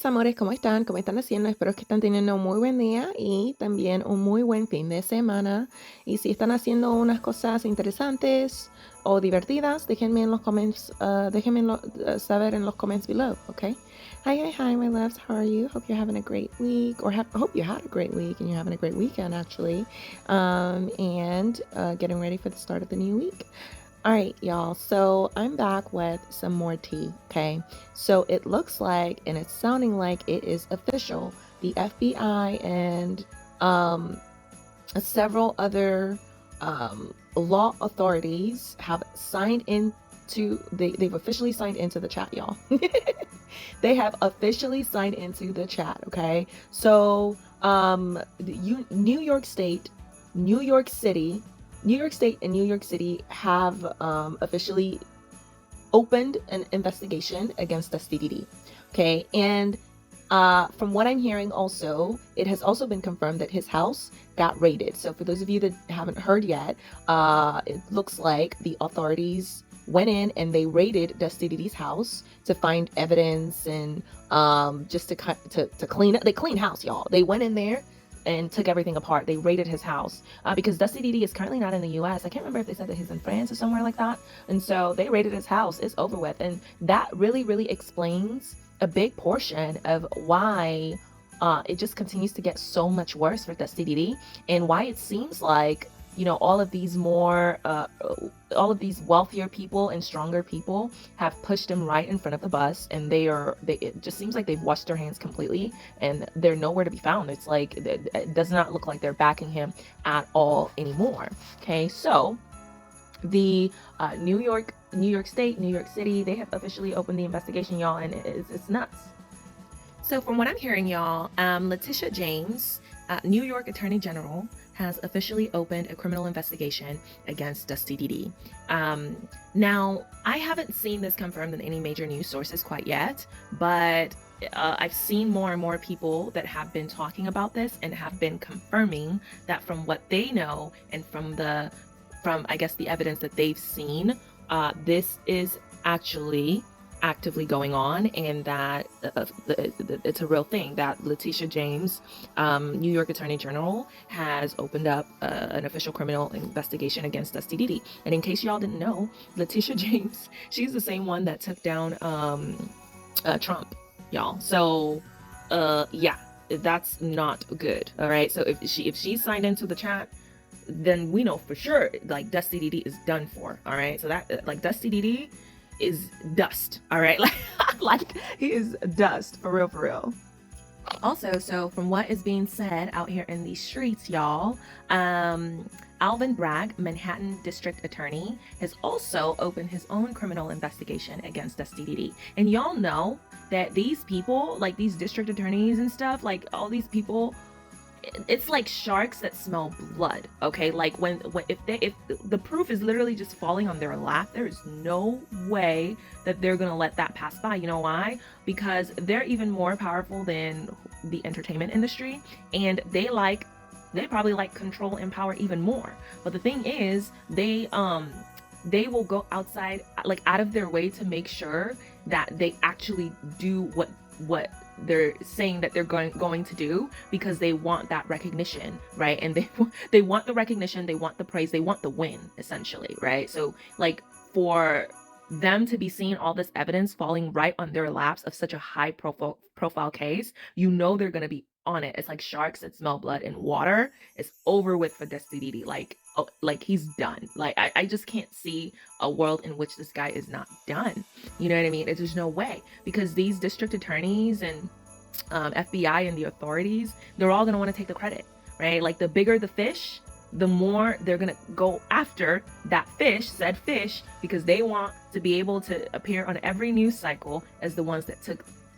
mis amores, ¿cómo están? ¿Cómo están haciendo? Espero que están teniendo un muy buen día y también un muy buen fin de semana. Y si están haciendo unas cosas interesantes o divertidas, déjenme en los comments, saber en los comments below, okay? Hi, my loves. How are you? Hope you're having a great week, or hope you had a great week and you're having a great weekend, actually. And getting ready for the start of the new week. All right, y'all. So I'm back with some more tea. Okay. So it looks like, and it's sounding like it is official. The FBI and several other law authorities have signed into. They've officially signed into the chat, y'all. They have officially signed into the chat. Okay. So New York State, New York City. New York State and New York City have officially opened an investigation against Diddy. Okay, and from what I'm hearing, also it has also been confirmed that his house got raided. So for those of you that haven't heard yet, it looks like the authorities went in and they raided Diddy's house to find evidence and just to clean up. They cleaned house, y'all. They went in there and took everything apart. They raided his house because Diddy is currently not in the U.S. I can't remember if they said that he's in France or somewhere like that. And so they raided his house. It's over with. And that really, really explains a big portion of why it just continues to get so much worse for Diddy, and why it seems like, you know, all of these wealthier people and stronger people have pushed him right in front of the bus, and it just seems like they've washed their hands completely and they're nowhere to be found. It's like, it does not look like they're backing him at all anymore. Okay, so the New York State, New York City, they have officially opened the investigation, y'all, and it's nuts. So from what I'm hearing, y'all, Letitia James, New York Attorney General, has officially opened a criminal investigation against Diddy. Now, I haven't seen this confirmed in any major news sources quite yet, but I've seen more and more people that have been talking about this and have been confirming that from what they know and from I guess the evidence that they've seen, this is actually actively going on, and that it's a real thing, that Letitia James, New York Attorney General, has opened up an official criminal investigation against Diddy. And in case y'all didn't know, Letitia James, she's the same one that took down Trump, y'all. So yeah, that's not good. All right, so if she signed into the chat, then we know for sure, like, Diddy is done for. All right, so that, like, Diddy is dust. All right, like he is dust, for real. Also, so from what is being said out here in these streets, y'all, Alvin Bragg, Manhattan District Attorney, has also opened his own criminal investigation against Diddy. And y'all know that these people, like these district attorneys and stuff, like all these people, it's like sharks that smell blood. Okay, like if the proof is literally just falling on their lap, there is no way that they're gonna let that pass by. You know why? Because they're even more powerful than the entertainment industry, and they probably like control and power even more. But the thing is, they will go outside, like out of their way, to make sure that they actually do what they're saying that they're going to do, because they want that recognition, right? And they want the recognition, they want the praise, they want the win, essentially, right? So, like, for them to be seeing all this evidence falling right on their laps of such a high profile case, you know they're gonna be on it. It's like sharks that smell blood in water. It's over with for Diddy. Like he's done. Like I just can't see a world in which this guy is not done. You know what I mean? There's no way, because these district attorneys and FBI and the authorities, they're all gonna want to take the credit, right? Like, the bigger the fish, the more they're gonna go after that said fish, because they want to be able to appear on every news cycle as the ones that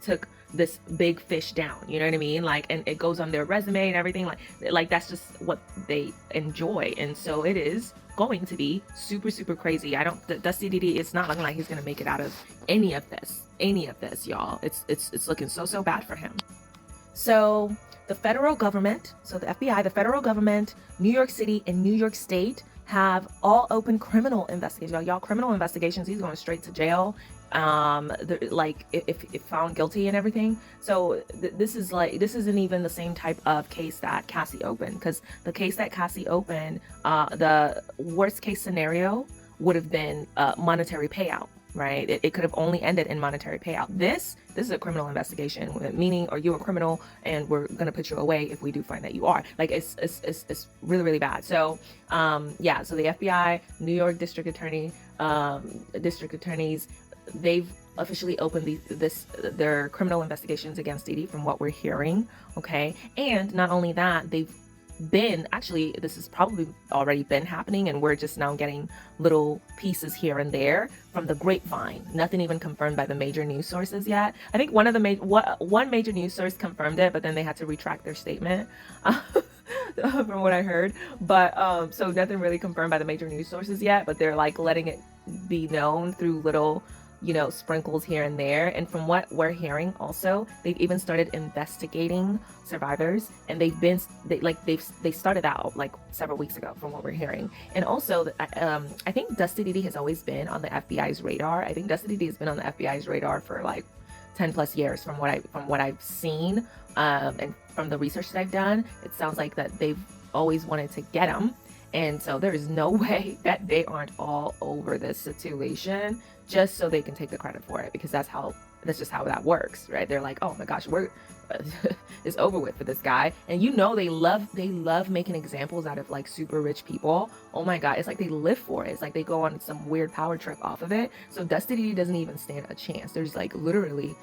took this big fish down. You know what I mean? Like, and it goes on their resume and everything. Like that's just what they enjoy. And so it is going to be super crazy. Diddy, it's not looking like he's gonna make it out of any of this, y'all. It's looking so bad for him. So the federal government, so the FBI, the federal government, New York City, and New York State, have all open criminal investigations. Y'all, criminal investigations, he's going straight to jail. Like if found guilty and everything. So this is like, this isn't even the same type of case that Cassie opened, because the case that Cassie opened, the worst case scenario would have been monetary payout, right? It could have only ended in monetary payout. This is a criminal investigation, meaning, are you a criminal and we're gonna put you away if we do find that you are. Like, it's really, really bad. So yeah, so the FBI, New York district attorneys, they've officially opened their criminal investigations against Diddy, from what we're hearing. Okay, and not only that, they've been, actually, this has probably already been happening, and we're just now getting little pieces here and there from the grapevine. Nothing even confirmed by the major news sources yet. I think one major news source confirmed it, but then they had to retract their statement. From what I heard. But so nothing really confirmed by the major news sources yet, but they're like letting it be known through little, sprinkles here and there. And from what we're hearing also, they've even started investigating survivors, and they started out like several weeks ago, from what we're hearing. And also I think Dusty Diddy has always been on the FBI's radar. I think Dusty Diddy has been on the FBI's radar for like 10 plus years, from what I've seen, and from the research that I've done. It sounds like that they've always wanted to get him, and so there is no way that they aren't all over this situation just so they can take the credit for it, because that's just how that works, right? They're like, oh my gosh, it's over with for this guy. And they love making examples out of like super rich people. Oh my god, it's like they live for it. It's like they go on some weird power trip off of it. So Dusty Diddy doesn't even stand a chance. There's like literally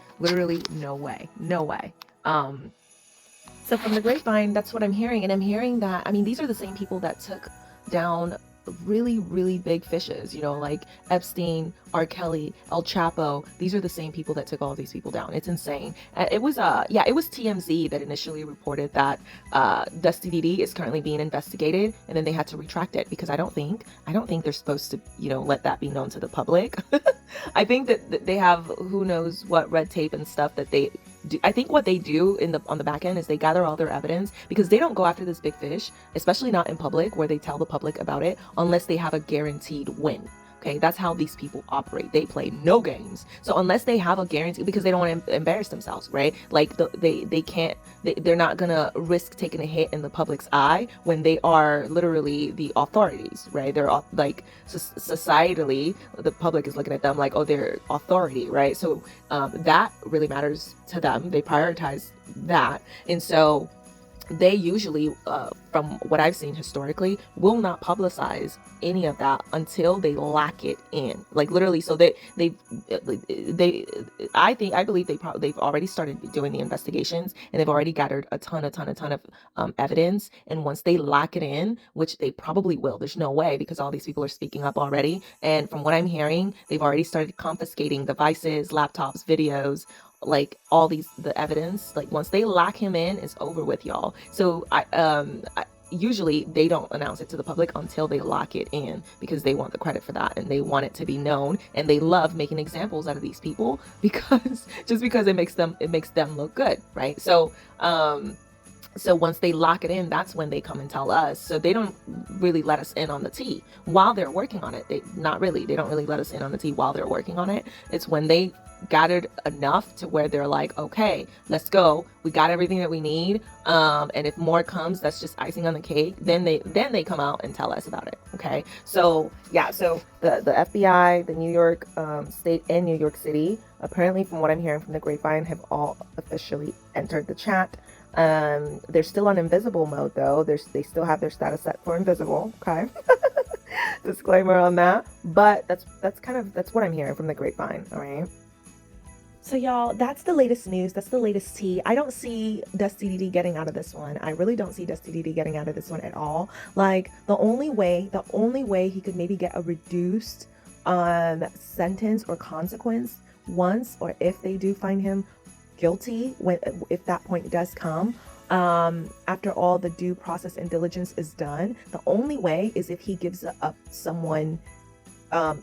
no way. So from the grapevine, that's what I'm hearing. And I'm hearing that, I mean, these are the same people that took down really, really big fishes, like Epstein, R. Kelly, El Chapo. These are the same people that took all of these people down. It's insane. It was TMZ that initially reported that Dusty Diddy is currently being investigated, and then they had to retract it, because I don't think they're supposed to, let that be known to the public. I think that they have who knows what red tape and stuff that they do. I think what they do on the back end is they gather all their evidence, because they don't go after this big fish, especially not in public, where they tell the public about it, unless they have a guaranteed win. Okay, that's how these people operate. They play no games. So unless they have a guarantee, because they don't want to embarrass themselves, right? Like they're not gonna risk taking a hit in the public's eye when they are literally the authorities, right? They're like, societally, the public is looking at them like, oh, they're authority, right? So that really matters to them. They prioritize that. And so they usually, from what I've seen historically, will not publicize any of that until they lock it in. Like literally, so I believe they've already started doing the investigations, and they've already gathered a ton of evidence. And once they lock it in, which they probably will, there's no way, because all these people are speaking up already. And from what I'm hearing, they've already started confiscating devices, laptops, videos, like all the evidence. Like once they lock him in, it's over with, y'all. So usually they don't announce it to the public until they lock it in, because they want the credit for that, and they want it to be known, and they love making examples out of these people, because it makes them look good, right? So so once they lock it in, that's when they come and tell us. So they don't really let us in on the tea while they're working on it. They don't really let us in on the tea while they're working on it. It's when they gathered enough to where they're like, okay, let's go. We got everything that we need. And if more comes, that's just icing on the cake. Then they come out and tell us about it. Okay. So yeah. So the FBI, the New York State, and New York City, apparently, from what I'm hearing from the grapevine, have all officially entered the chat. They're still on invisible mode though. They still have their status set for invisible. Okay. Disclaimer on that. But that's what I'm hearing from the grapevine. All right. So y'all, that's the latest news. That's the latest tea. I don't see Dusty Diddy getting out of this one. I really don't see Dusty Diddy getting out of this one at all. Like the only way he could maybe get a reduced sentence or consequence once, or if they do find him guilty, if that point does come, after all the due process and diligence is done, the only way is if he gives up someone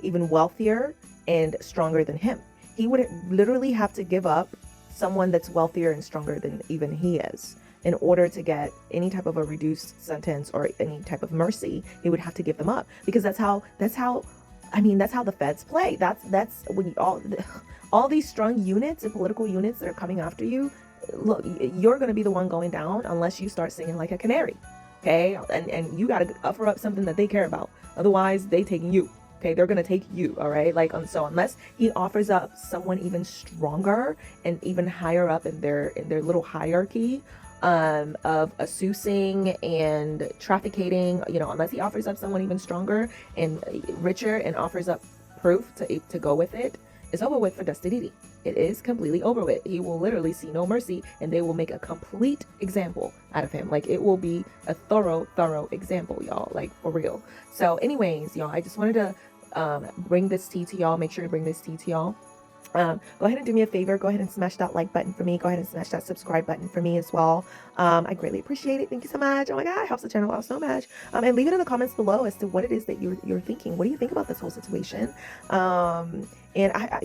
even wealthier and stronger than him. He would literally have to give up someone that's wealthier and stronger than even he is. in order to get any type of a reduced sentence or any type of mercy, he would have to give them up, because that's how the feds play. That's when all these strong units and political units that are coming after you. Look, you're going to be the one going down unless you start singing like a canary. Okay, and you got to offer up something that they care about. Otherwise, they taking you. Okay, they're gonna take you. All right, like, so unless he offers up someone even stronger and even higher up in their little hierarchy of assucing and trafficking, unless he offers up someone even stronger and richer and offers up proof to go with it, it's over with for Diddy. It is completely over with. He will literally see no mercy, and they will make a complete example out of him. Like, it will be a thorough example, y'all, like, for real. So anyways, y'all, I just wanted to bring this tea to y'all. Make sure to bring this tea to y'all. Go ahead and do me a favor. Go ahead and smash that like button for me. Go ahead and smash that subscribe button for me as well. I greatly appreciate it. Thank you so much. Oh my God, it helps the channel out so much. And leave it in the comments below as to what it is that you're thinking. What do you think about this whole situation? And I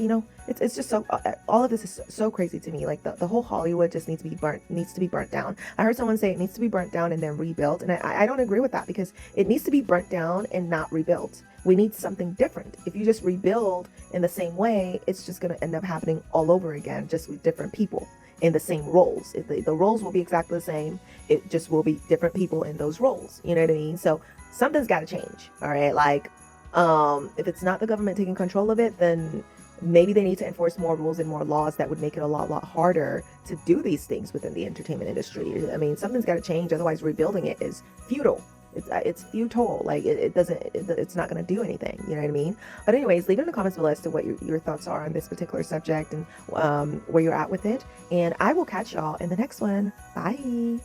it's just so, all of this is so crazy to me. Like, the whole Hollywood just needs to be burnt down. I heard someone say it needs to be burnt down and then rebuilt. And I don't agree with that, because it needs to be burnt down and not rebuilt. We need something different. If you just rebuild in the same way, it's just going to end up happening all over again, just with different people in the same roles. The roles will be exactly the same. It just will be different people in those roles. You know what I mean? So something's got to change. All right. Like, if it's not the government taking control of it, then maybe they need to enforce more rules and more laws that would make it a lot harder to do these things within the entertainment industry. I mean, something's got to change. Otherwise, rebuilding it is futile. It's futile. Like, it's not going to do anything. You know what I mean? But anyways, leave it in the comments below as to what your thoughts are on this particular subject and where you're at with it. And I will catch y'all in the next one. Bye.